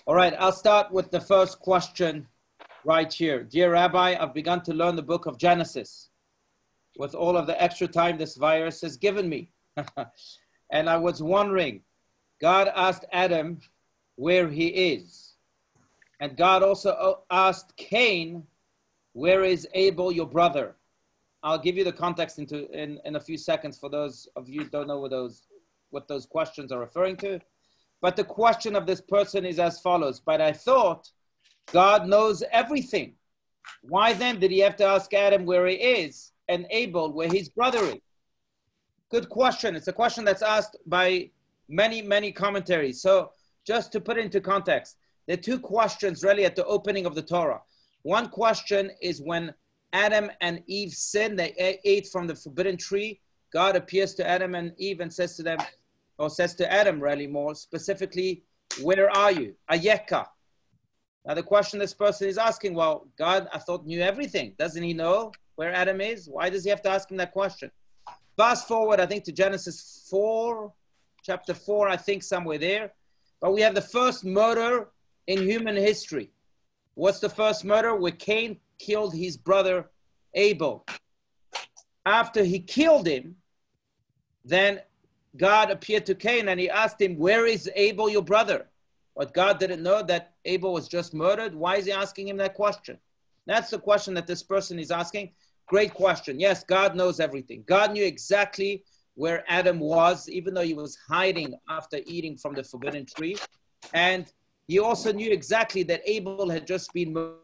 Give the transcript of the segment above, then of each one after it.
All right, I'll start with the first question right here. Dear Rabbi, I've begun to learn the book of Genesis with all of the extra time this virus has given me. And I was wondering, God asked Adam where he is. And God also asked Cain, where is Abel, your brother? I'll give you the context in a few seconds for those of you who don't know what those questions are referring to. But the question of this person is as follows. But I thought God knows everything. Why then did he have to ask Adam where he is and Abel where his brother is? Good question. It's a question that's asked by many, many commentaries. So just to put it into context, there are two questions really at the opening of the Torah. One question is when Adam and Eve sinned, they ate from the forbidden tree. God appears to Adam and Eve and says to them, or says to Adam really more specifically, where are you? Ayeka. Now the question this person is asking, well, God, I thought knew everything. Doesn't he know where Adam is? Why does he have to ask him that question? Fast forward, I think, to Genesis 4, chapter 4, I think somewhere there. But we have the first murder in human history. What's the first murder? Where Cain killed his brother Abel. After he killed him, then God appeared to Cain and he asked him, where is Abel, your brother? But God didn't know that Abel was just murdered. Why is he asking him that question? That's the question that this person is asking. Great question. Yes, God knows everything. God knew exactly where Adam was, even though he was hiding after eating from the forbidden tree. And he also knew exactly that Abel had just been murdered.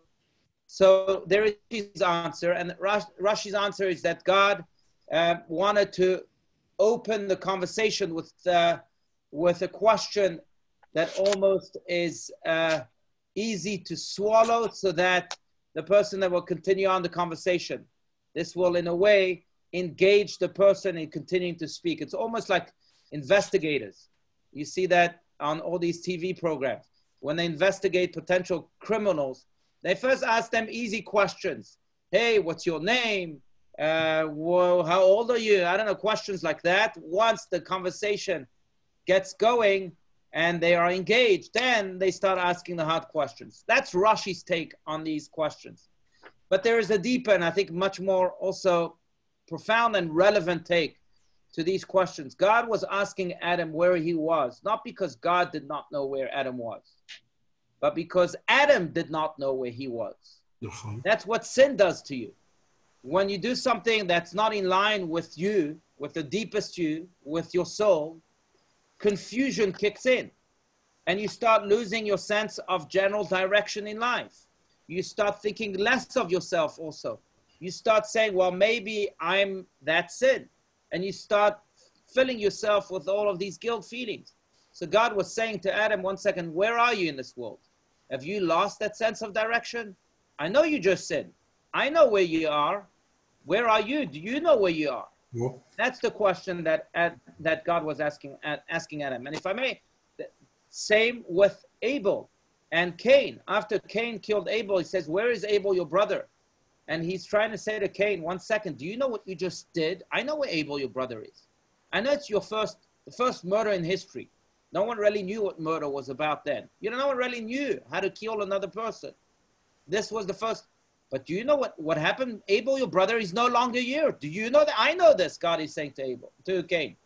So there is his answer. And Rashi's answer is that God wanted to open the conversation with a question that almost is easy to swallow so that the person that will continue on the conversation. This will, in a way, engage the person in continuing to speak. It's almost like investigators. You see that on all these TV programs. When they investigate potential criminals, they first ask them easy questions. Hey, what's your name? Well, how old are you? I don't know, questions like that. Once the conversation gets going and they are engaged, then they start asking the hard questions. That's Rashi's take on these questions. But there is a deeper and I think much more also profound and relevant take to these questions. God was asking Adam where he was, not because God did not know where Adam was, but because Adam did not know where he was. That's what sin does to you. When you do something that's not in line with you, with the deepest you, with your soul, confusion kicks in and you start losing your sense of general direction in life. You start thinking less of yourself also. You start saying, well, maybe I'm that sin. And you start filling yourself with all of these guilt feelings. So God was saying to Adam, one second, where are you in this world? Have you lost that sense of direction? I know you just sinned. I know where you are. Where are you? Do you know where you are? Yeah. That's the question that God was asking Adam. And if I may, same with Abel and Cain. After Cain killed Abel, he says, where is Abel, your brother? And he's trying to say to Cain, one second, do you know what you just did? I know where Abel, your brother, is. I know it's the first murder in history. No one really knew what murder was about then. No one really knew how to kill another person. This was the first. But do you know what happened? Abel, your brother, is no longer here. Do you know that? I know this, God is saying to Cain.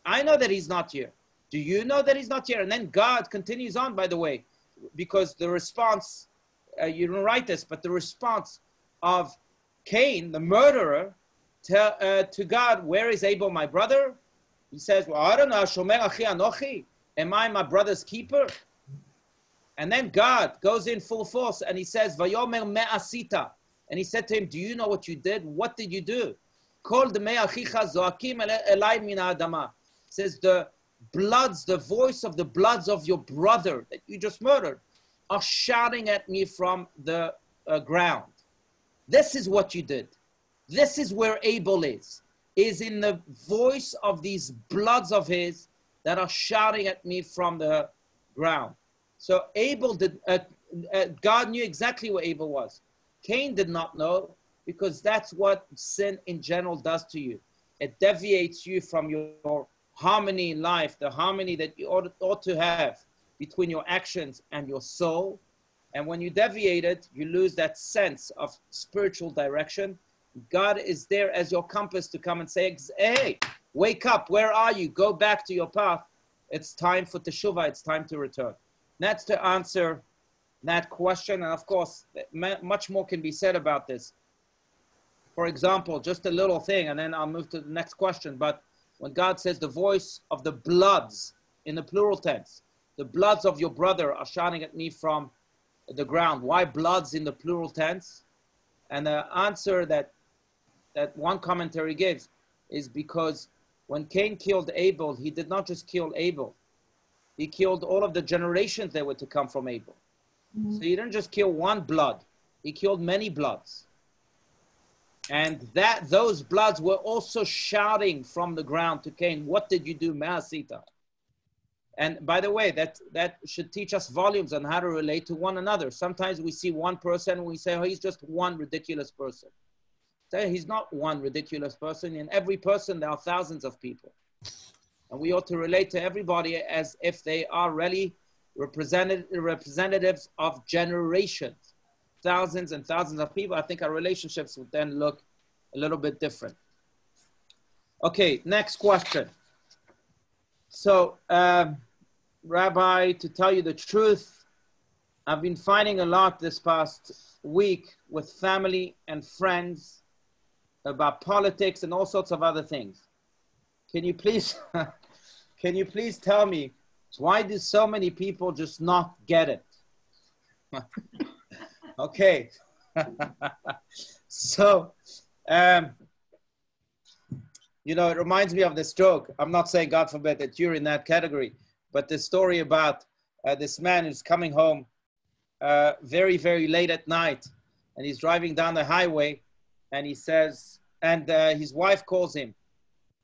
I know that he's not here. Do you know that he's not here? And then God continues on, by the way, because the response, you didn't write this, but the response of Cain, the murderer, to God, where is Abel, my brother? He says, well, I don't know, Shomer achi anochi. Am I my brother's keeper? And then God goes in full force and he says, Vayomer me asita. And he said to him, do you know what you did? What did you do? Kol demei achicha zoakim elai min ha'adama. Says the voice of the bloods of your brother that you just murdered are shouting at me from the ground. This is what you did. This is where Abel is in the voice of these bloods of his that are shouting at me from the ground. So Abel God knew exactly where Abel was. Cain did not know, because that's what sin in general does to you. It deviates you from your harmony in life, the harmony that you ought to have, between your actions and your soul. And when you deviate it, you lose that sense of spiritual direction. God is there as your compass to come and say, hey, wake up, where are you? Go back to your path. It's time for teshuvah, it's time to return. That's to answer that question. And of course, much more can be said about this. For example, just a little thing, and then I'll move to the next question. But when God says the voice of the bloods, in the plural tense, the bloods of your brother are shouting at me from the ground. Why bloods in the plural tense? And the answer that one commentary gives is because when Cain killed Abel, he did not just kill Abel. He killed all of the generations that were to come from Abel. Mm-hmm. So he didn't just kill one blood. He killed many bloods. And those bloods were also shouting from the ground to Cain, what did you do, Ma'asita? And by the way, that should teach us volumes on how to relate to one another. Sometimes we see one person and we say, oh, he's just one ridiculous person. So he's not one ridiculous person. In every person, there are thousands of people. And we ought to relate to everybody as if they are really representatives of generations. Thousands and thousands of people. I think our relationships would then look a little bit different. Okay, next question. So, Rabbi, to tell you the truth, I've been fighting a lot this past week with family and friends about politics and all sorts of other things. Can you please tell me, why do so many people just not get it? Okay. So, you know, it reminds me of this joke. I'm not saying, God forbid, that you're in that category, but the story about this man who's coming home very, very late at night, and he's driving down the highway, and he says, and his wife calls him,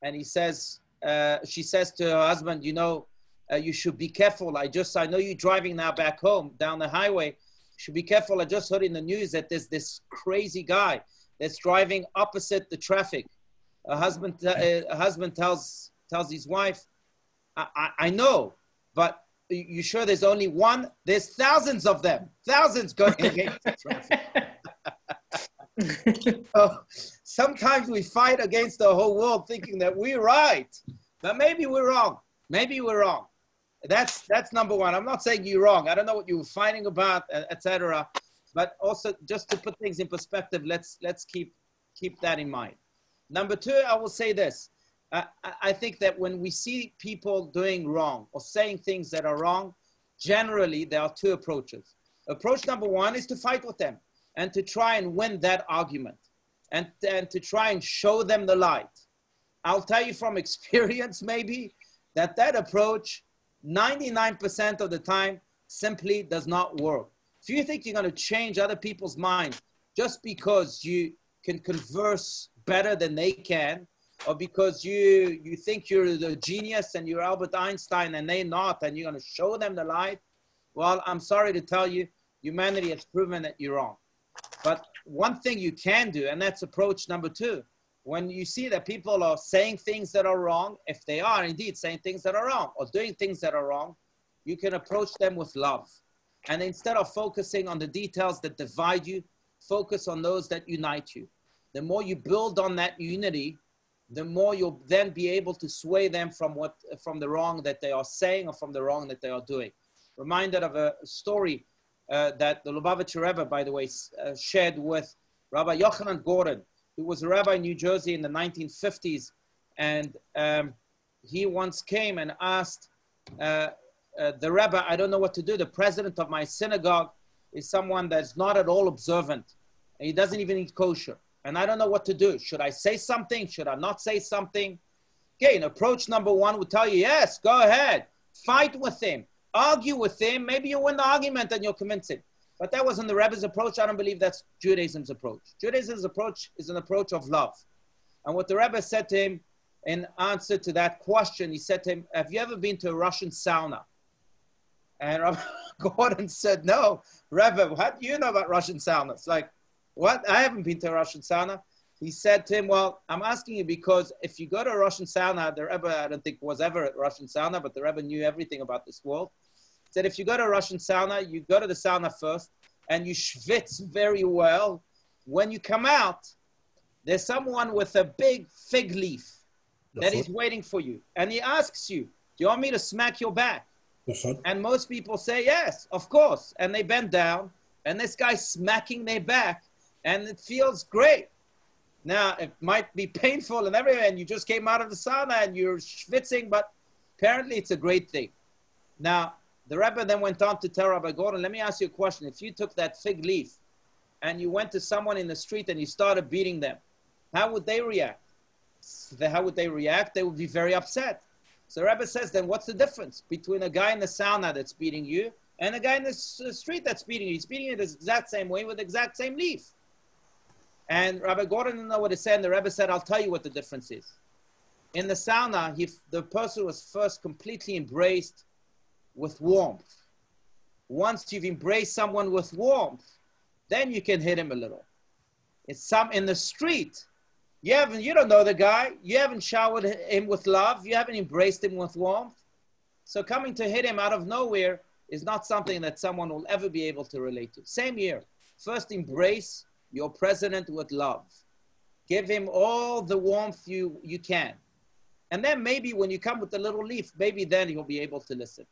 and he says, she says to her husband, you know, you should be careful. I know you're driving now back home down the highway. You should be careful. I just heard in the news that there's this crazy guy that's driving opposite the traffic. A husband tells his wife, I know, but you sure there's only one? There's thousands of them, thousands going against the traffic. So sometimes we fight against the whole world thinking that we're right, but maybe we're wrong. Maybe we're wrong. That's number one. I'm not saying you're wrong. I don't know what you were fighting about, etc. But also just to put things in perspective, let's keep that in mind. Number two, I will say this. I think that when we see people doing wrong or saying things that are wrong, generally there are two approaches. Approach number one is to fight with them and to try and win that argument and to try and show them the light. I'll tell you from experience maybe that approach 99% of the time simply does not work. If you think you're going to change other people's minds just because you can converse better than they can, or because you think you're the genius and you're Albert Einstein and they're not, and you're going to show them the light, well, I'm sorry to tell you, humanity has proven that you're wrong. But one thing you can do, and that's approach number two, when you see that people are saying things that are wrong, if they are indeed saying things that are wrong or doing things that are wrong, you can approach them with love. And instead of focusing on the details that divide you, focus on those that unite you. The more you build on that unity, the more you'll then be able to sway them from the wrong that they are saying or from the wrong that they are doing. Reminded of a story that the Lubavitcher Rebbe, by the way, shared with Rabbi Yochanan Gordon, who was a rabbi in New Jersey in the 1950s. And he once came and asked the Rebbe, I don't know what to do. The president of my synagogue is someone that's not at all observant. And he doesn't even eat kosher. And I don't know what to do. Should I say something? Should I not say something? Again, approach number one would tell you, yes, go ahead. Fight with him. Argue with him. Maybe you win the argument and you'll convince him. But that wasn't the Rebbe's approach. I don't believe that's Judaism's approach. Judaism's approach is an approach of love. And what the Rebbe said to him in answer to that question, he said to him, have you ever been to a Russian sauna? And Rabbi Gordon said, no. Rebbe, what do you know about Russian saunas? Like, what? I haven't been to a Russian sauna. He said to him, well, I'm asking you because if you go to a Russian sauna, the Rebbe, I don't think was ever at a Russian sauna, but the Rebbe knew everything about this world. He Said if you go to a Russian sauna, you go to the sauna first and you schwitz very well. When you come out, there's someone with a big fig leaf that is waiting for you. And he asks you, do you want me to smack your back? And most people say, yes, of course. And they bend down and this guy's smacking their back and it feels great. Now, it might be painful and everything, and you just came out of the sauna and you're schwitzing, but apparently it's a great thing. Now, the Rebbe then went on to tell Rabbi Gordon, let me ask you a question. If you took that fig leaf and you went to someone in the street and you started beating them, how would they react? How would they react? They would be very upset. So the Rebbe says, then what's the difference between a guy in the sauna that's beating you and a guy in the street that's beating you? He's beating you the exact same way with the exact same leaf. And Rabbi Gordon didn't know what to say, and the Rebbe said, I'll tell you what the difference is. In the sauna, the person was first completely embraced with warmth. Once you've embraced someone with warmth, then you can hit him a little. It's in the street, you don't know the guy, you haven't showered him with love, you haven't embraced him with warmth. So coming to hit him out of nowhere is not something that someone will ever be able to relate to. Same here. First embrace your president with love. Give him all the warmth you can. And then maybe when you come with the little leaf, maybe then he'll be able to listen.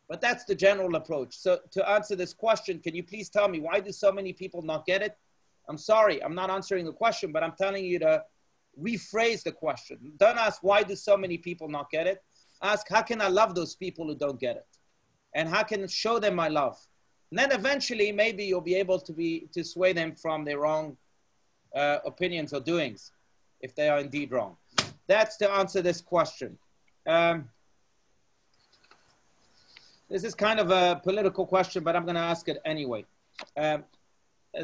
But that's the general approach. So to answer this question, can you please tell me, why do so many people not get it? I'm sorry, I'm not answering the question, but I'm telling you to rephrase the question. Don't ask, why do so many people not get it? Ask, how can I love those people who don't get it? And how can I show them my love? And then eventually, maybe you'll be able to sway them from their wrong opinions or doings, if they are indeed wrong. That's to answer this question. This is kind of a political question, but I'm going to ask it anyway.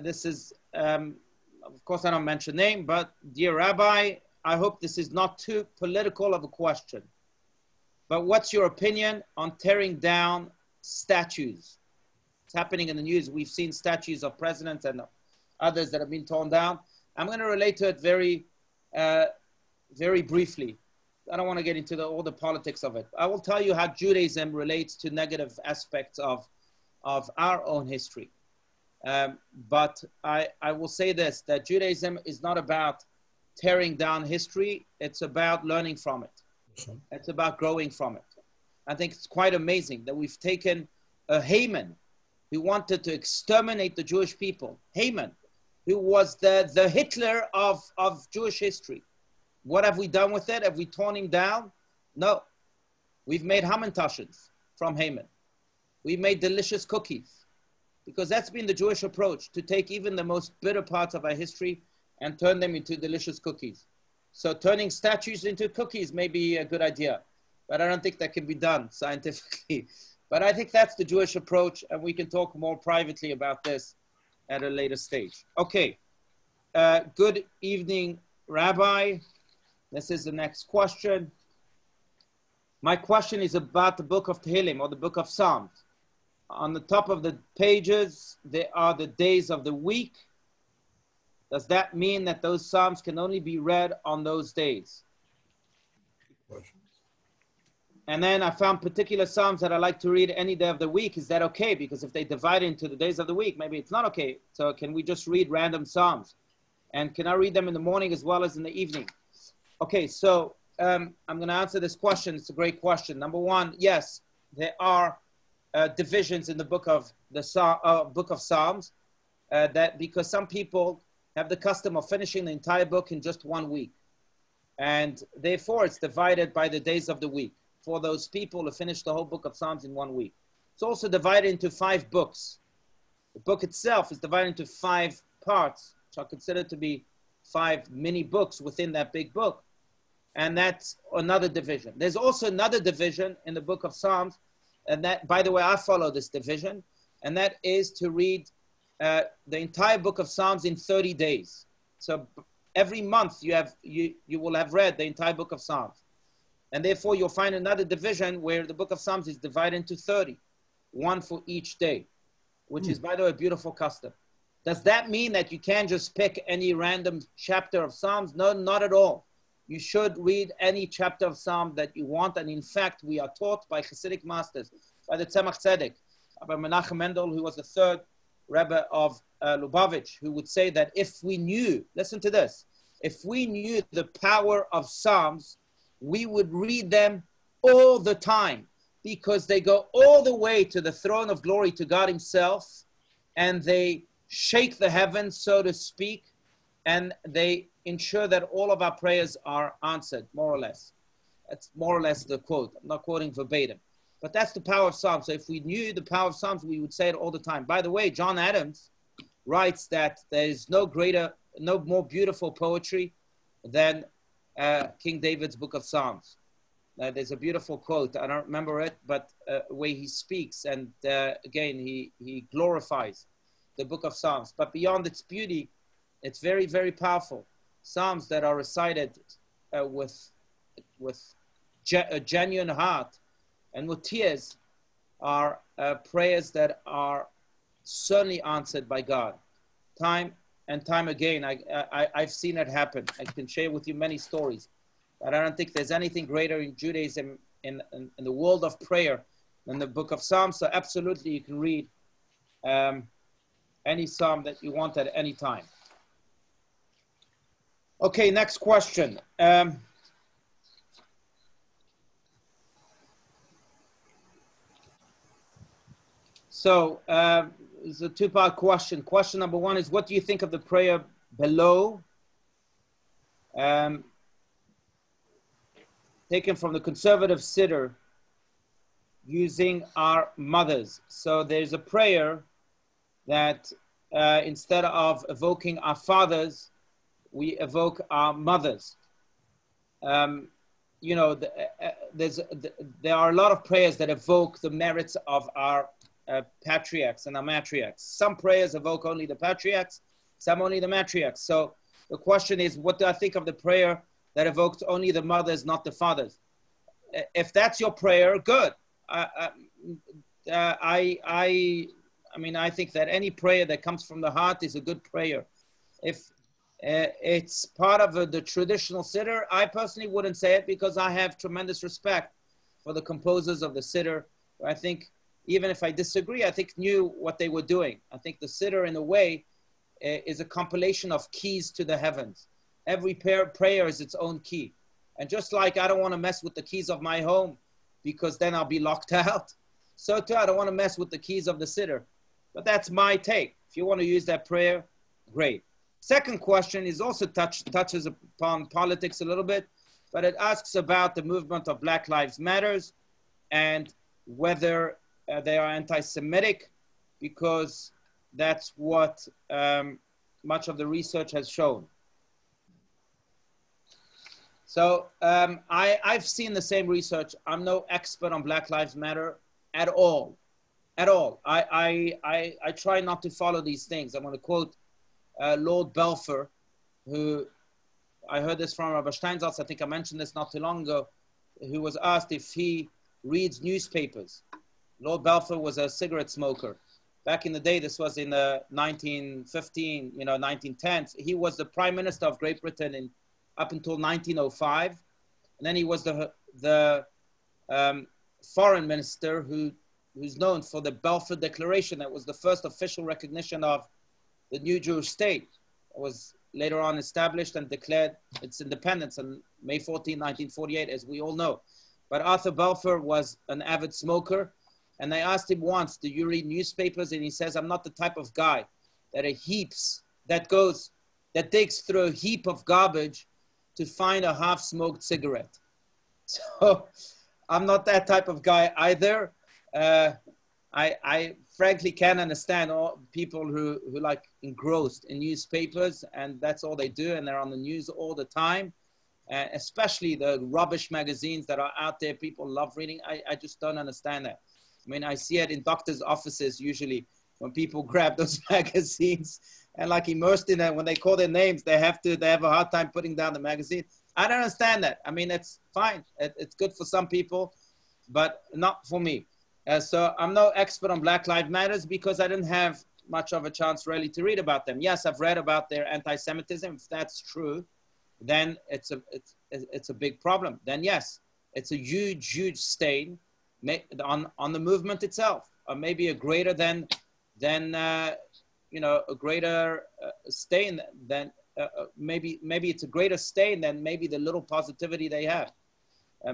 This is, of course, I don't mention name, but dear Rabbi, I hope this is not too political of a question. But what's your opinion on tearing down statues? It's happening in the news. We've seen statues of presidents and others that have been torn down. I'm going to relate to it very, very briefly. I don't want to get into all the politics of it. I will tell you how Judaism relates to negative aspects of our own history. But I will say this, that Judaism is not about tearing down history. It's about learning from it. It's about growing from it. I think it's quite amazing that we've taken a Haman who wanted to exterminate the Jewish people. Haman, who was the Hitler of Jewish history. What have we done with it? Have we torn him down? No. We've made Hamantashes from Haman. We made delicious cookies. Because that's been the Jewish approach, to take even the most bitter parts of our history and turn them into delicious cookies. So turning statues into cookies may be a good idea, but I don't think that can be done scientifically. But I think that's the Jewish approach, and we can talk more privately about this at a later stage. Okay, good evening, Rabbi. This is the next question. My question is about the book of Tehillim, or the book of Psalms. On the top of the pages, there are the days of the week. Does that mean that those Psalms can only be read on those days? And then I found particular Psalms that I like to read any day of the week. Is that okay? Because if they divide into the days of the week, maybe it's not okay. So can we just read random Psalms? And can I read them in the morning as well as in the evening? Okay, so I'm going to answer this question. It's a great question. Number one, yes, there are divisions in the book of Psalms, that because some people have the custom of finishing the entire book in just 1 week. And therefore, it's divided by the days of the week for those people who finish the whole book of Psalms in 1 week. It's also divided into 5 books. The book itself is divided into 5 parts, which are considered to be 5 mini books within that big book. And that's another division. There's also another division in the book of Psalms, and that, by the way, I follow this division, and that is to read the entire book of Psalms in 30 days. So every month you will have read the entire book of Psalms. And therefore you'll find another division where the book of Psalms is divided into 30, 1 for each day, which is, by the way, a beautiful custom. Does that mean that you can't just pick any random chapter of Psalms? No, not at all. You should read any chapter of Psalm that you want. And in fact, we are taught by Hasidic masters, by the Tzemach Tzedek, Rabbi Menachem Mendel, who was the third Rebbe of Lubavitch, who would say that if we knew, listen to this, if we knew the power of Psalms, we would read them all the time, because they go all the way to the throne of glory, to God himself, and they shake the heavens, so to speak, and they ensure that all of our prayers are answered, more or less. That's more or less the quote. I'm not quoting verbatim. But that's the power of Psalms. So if we knew the power of Psalms, we would say it all the time. By the way, John Adams writes that there is no more beautiful poetry than King David's Book of Psalms. There's a beautiful quote. I don't remember it, but way he speaks. And again, he glorifies the Book of Psalms. But beyond its beauty, it's very, very powerful. Psalms that are recited with a genuine heart and with tears are prayers that are certainly answered by God. Time and time again, I've seen it happen. I can share with you many stories. But I don't think there's anything greater in Judaism, in the world of prayer, than the Book of Psalms. So absolutely you can read any psalm that you want at any time. Okay, next question. So it's a two-part question. Question number one is, what do you think of the prayer below? Taken from the conservative Siddur, using our mothers. So there's a prayer that instead of evoking our fathers, we evoke our mothers. You know, there are a lot of prayers that evoke the merits of our patriarchs and our matriarchs. Some prayers evoke only the patriarchs, some only the matriarchs. So the question is, what do I think of the prayer that evokes only the mothers, not the fathers? If that's your prayer, good. I mean, I think that any prayer that comes from the heart is a good prayer. If it's part of the traditional Siddur, I personally wouldn't say it, because I have tremendous respect for the composers of the Siddur. I think, even if I disagree, I think knew what they were doing. I think the Siddur, in a way, is a compilation of keys to the heavens. Every prayer is its own key. And just like I don't want to mess with the keys of my home, because then I'll be locked out, so too I don't want to mess with the keys of the Siddur. But that's my take. If you want to use that prayer, great. Second question is also touches upon politics a little bit, but it asks about the movement of Black Lives Matters and whether they are anti-Semitic, because that's what much of the research has shown. So I've seen the same research. I'm no expert on Black Lives Matter at all, at all. I try not to follow these things. I'm going to quote Lord Balfour, who I heard this from Rabbi Steinsaltz. I think I mentioned this not too long ago, who was asked if he reads newspapers. Lord Balfour was a cigarette smoker. Back in the day, this was in 1915, 1910s. He was the Prime Minister of Great Britain up until 1905. And then he was the foreign minister who's known for the Balfour Declaration. That was the first official recognition of the new Jewish state. It was later on established and declared its independence on May 14, 1948, as we all know. But Arthur Balfour was an avid smoker. And I asked him once, do you read newspapers? And he says, I'm not the type of guy that digs through a heap of garbage to find a half-smoked cigarette. So I'm not that type of guy either. I frankly can't understand all people who like engrossed in newspapers, and that's all they do, and they're on the news all the time, especially the rubbish magazines that are out there. People love reading. I just don't understand that. I mean, I see it in doctors' offices usually when people grab those magazines and like immersed in it. When they call their names, they have a hard time putting down the magazine. I don't understand that. I mean, it's fine. It's good for some people, but not for me. So I'm no expert on Black Lives Matters because I didn't have much of a chance really to read about them. Yes, I've read about their anti-Semitism. If that's true, then it's a big problem. Then yes, it's a huge, huge stain on the movement itself. or maybe a greater than you know, a greater stain than maybe it's a greater stain than maybe the little positivity they have.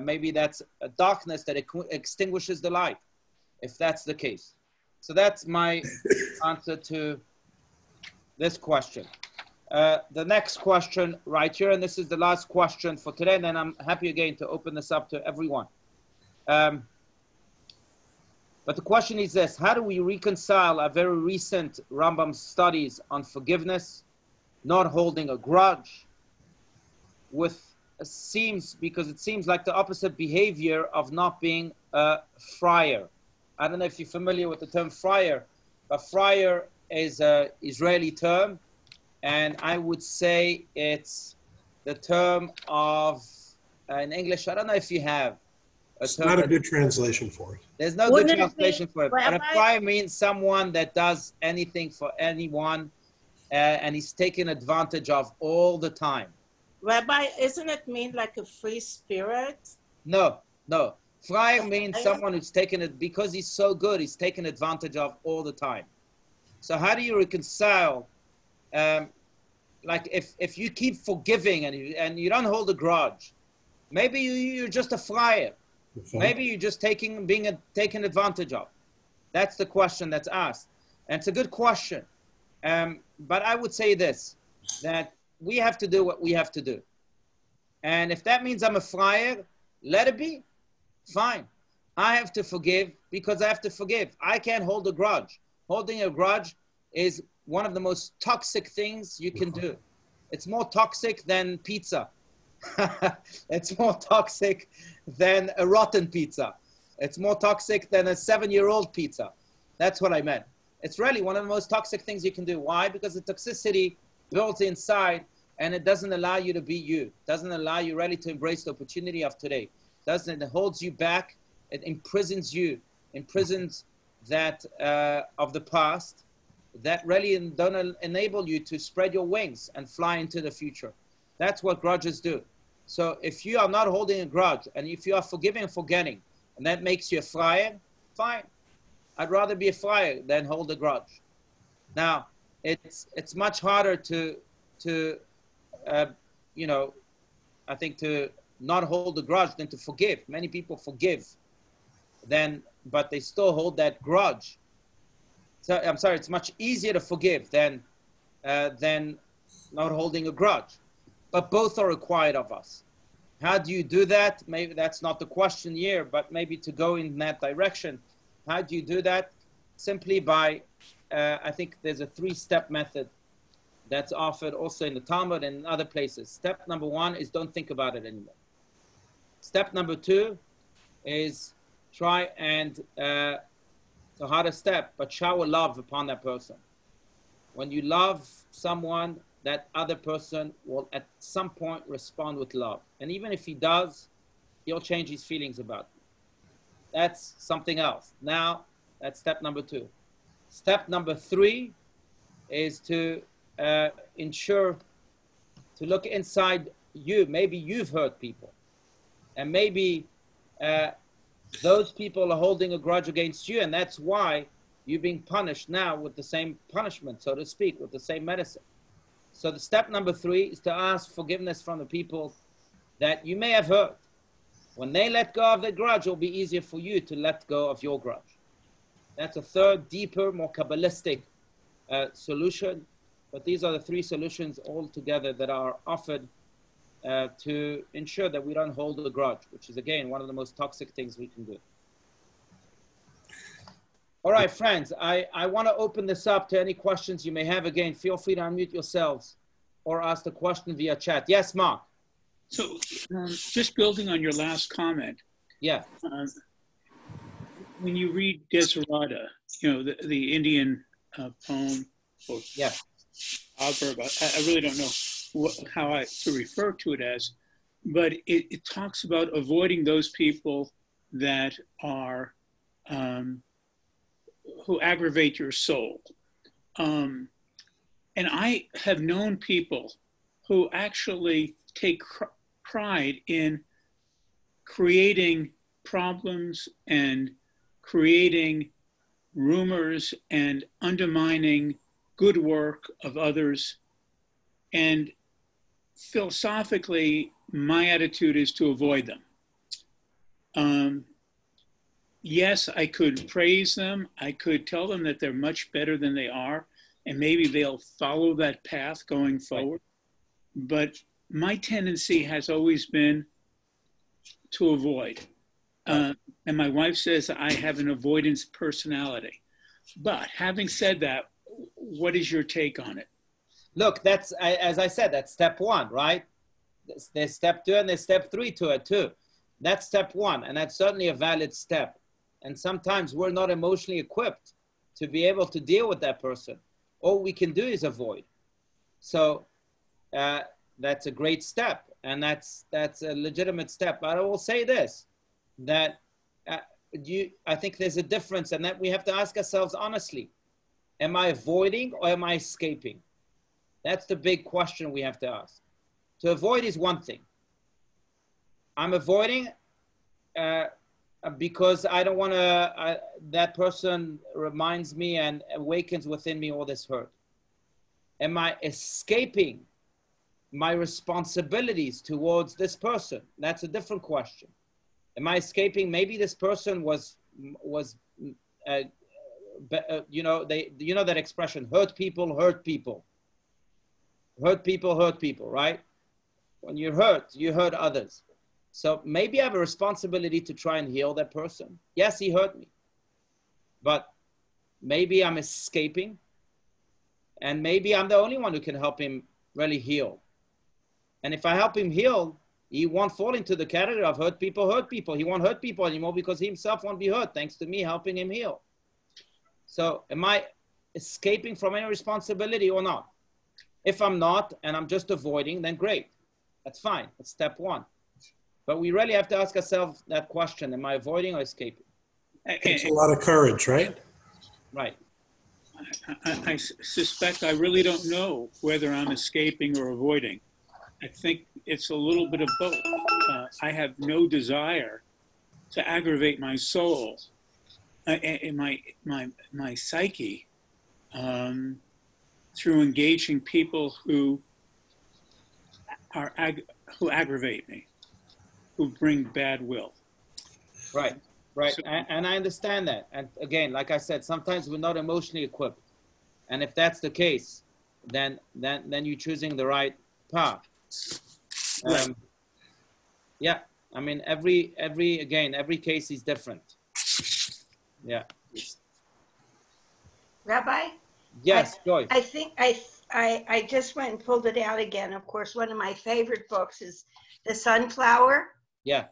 Maybe that's a darkness that extinguishes the light, if that's the case. So that's my answer to this question. The next question right here, and this is the last question for today, and then I'm happy again to open this up to everyone. But the question is this: how do we reconcile our very recent Rambam studies on forgiveness, not holding a grudge, with because it seems like the opposite behavior of not being a friar? I don't know if you're familiar with the term friar, but friar is an Israeli term, and I would say it's the term of, in English, I don't know if you have a It's term. not a good translation for it. There's no good translation for it. But a friar means someone that does anything for anyone, and he's taken advantage of all the time. Rabbi, isn't it mean like a free spirit? No, no. Friar means someone who's taken it, because he's so good, he's taken advantage of all the time. So how do you reconcile, like if you keep forgiving and you don't hold a grudge, maybe you're just a friar. Okay. Maybe you're just being taken advantage of. That's the question that's asked. And it's a good question. But I would say this, that we have to do what we have to do. And if that means I'm a friar, let it be. Fine. I have to forgive because I have to forgive. I can't hold a grudge. Holding a grudge is one of the most toxic things you can do. It's more toxic than pizza. It's more toxic than a rotten pizza. It's more toxic than a 7-year-old pizza. That's what I meant. It's really one of the most toxic things you can do. Why? Because the toxicity builds inside and it doesn't allow you to be you. It doesn't allow you really to embrace the opportunity of today. It holds you back. It imprisons you, imprisons that of the past that really don't enable you to spread your wings and fly into the future. That's what grudges do. So if you are not holding a grudge and if you are forgiving and forgetting, and that makes you a friar, fine. I'd rather be a friar than hold a grudge. Now, it's much harder to you know, I think to not hold a grudge than to forgive. Many people forgive, but they still hold that grudge. So I'm sorry, it's much easier to forgive than not holding a grudge. But both are required of us. How do you do that? Maybe that's not the question here, but maybe to go in that direction. How do you do that? Simply by, I think there's a 3-step method that's offered also in the Talmud and in other places. Step number 1 is don't think about it anymore. Step number 2 is try and, it's a harder step, but shower love upon that person. When you love someone, that other person will at some point respond with love. And even if he does, he'll change his feelings about you. That's something else. Now, that's step number 2. Step number 3 is to ensure to look inside you. Maybe you've hurt people. And maybe those people are holding a grudge against you, and that's why you're being punished now with the same punishment, so to speak, with the same medicine. So the step number 3 is to ask forgiveness from the people that you may have hurt. When they let go of their grudge, it'll be easier for you to let go of your grudge. That's a third, deeper, more Kabbalistic solution. But these are the 3 solutions all together that are offered to ensure that we don't hold a grudge, which is, again, one of the most toxic things we can do. All right, friends, I want to open this up to any questions you may have. Again, feel free to unmute yourselves or ask the question via chat. Yes, Mark. So just building on your last comment. Yeah. When you read Desiderata, you know, the Indian poem, or yeah, proverb, I really don't know how to refer to it as, but it talks about avoiding those people that are, who aggravate your soul. And I have known people who actually take pride in creating problems and creating rumors and undermining good work of others. And philosophically, my attitude is to avoid them. Yes, I could praise them. I could tell them that they're much better than they are, and maybe they'll follow that path going forward. But my tendency has always been to avoid. And my wife says I have an avoidance personality. But having said that, what is your take on it? Look, that's, as I said, that's step one, right? There's step two and there's step three to it too. That's step one, and that's certainly a valid step. And sometimes we're not emotionally equipped to be able to deal with that person. All we can do is avoid. So that's a great step, and that's a legitimate step. But I will say this, that I think there's a difference, and that we have to ask ourselves honestly, am I avoiding or am I escaping? That's the big question we have to ask. To avoid is one thing. I'm avoiding because I don't want to, that person reminds me and awakens within me all this hurt. Am I escaping my responsibilities towards this person? That's a different question. Am I escaping? Maybe this person was you know, you know that expression, hurt people, hurt people. Hurt people, right? When you hurt others. So maybe I have a responsibility to try and heal that person. Yes, he hurt me, but maybe I'm escaping, and maybe I'm the only one who can help him really heal. And if I help him heal, he won't fall into the category of hurt people, hurt people. He won't hurt people anymore because he himself won't be hurt thanks to me helping him heal. So am I escaping from any responsibility or not? If I'm not, and I'm just avoiding, then great. That's fine. That's step one. But we really have to ask ourselves that question. Am I avoiding or escaping? It takes a lot of courage, right? Right. I suspect I really don't know whether I'm escaping or avoiding. I think it's a little bit of both. I have no desire to aggravate my soul and my psyche through engaging people who aggravate me, who bring bad will. Right. So, and I understand that. And again, like I said, sometimes we're not emotionally equipped. And if that's the case, then you're choosing the right path. Yeah. I mean, every case is different. Yeah. Rabbi? Yes, Joy. I think I just went and pulled it out again. Of course, one of my favorite books is The Sunflower. Yeah.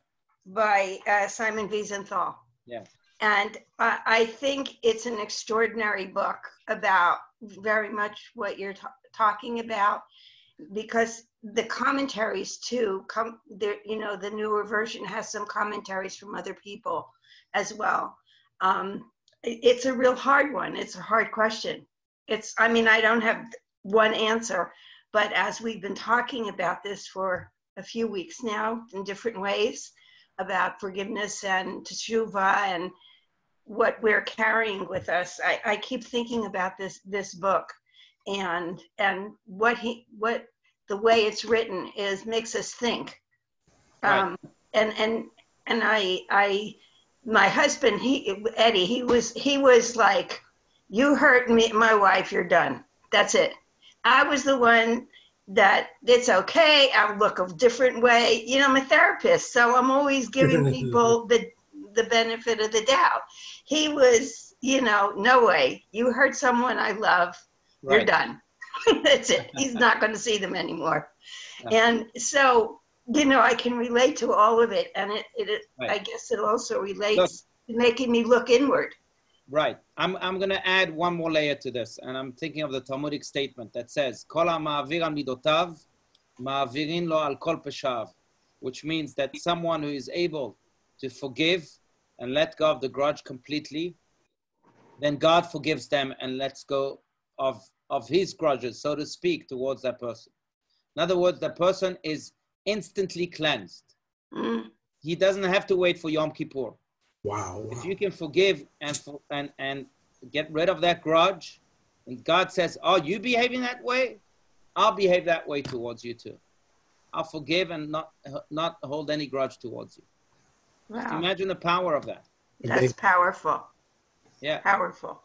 By Simon Wiesenthal. Yeah. And I think it's an extraordinary book about very much what you're talking about, because the commentaries too come there. You know, the newer version has some commentaries from other people as well. It's a real hard one. It's a hard question. I mean, I don't have one answer, but as we've been talking about this for a few weeks now in different ways, about forgiveness and teshuvah and what we're carrying with us, I keep thinking about this book, and what the way it's written makes us think. Right. And my husband, Eddie, he was like, you hurt me, my wife, you're done. That's it. I was the one that it's okay. I look a different way. You know, I'm a therapist, so I'm always giving people the benefit of the doubt. He was, you know, no way. You hurt someone I love, you're done. That's it. He's not going to see them anymore. And so, you know, I can relate to all of it. And I guess it also relates to making me look inward. Right. I'm going to add one more layer to this, and I'm thinking of the Talmudic statement that says, "Kol ha'ma'avir al midotav, ma'avirin lo al kol peshav," which means that someone who is able to forgive and let go of the grudge completely, then God forgives them and lets go of his grudges, so to speak, towards that person. In other words, the person is instantly cleansed. He doesn't have to wait for Yom Kippur. Wow. If you can forgive and get rid of that grudge. And God says, oh, you behaving that way? I'll behave that way towards you too. I'll forgive and not hold any grudge towards you. Wow. Imagine the power of that. That's powerful. Yeah. Powerful.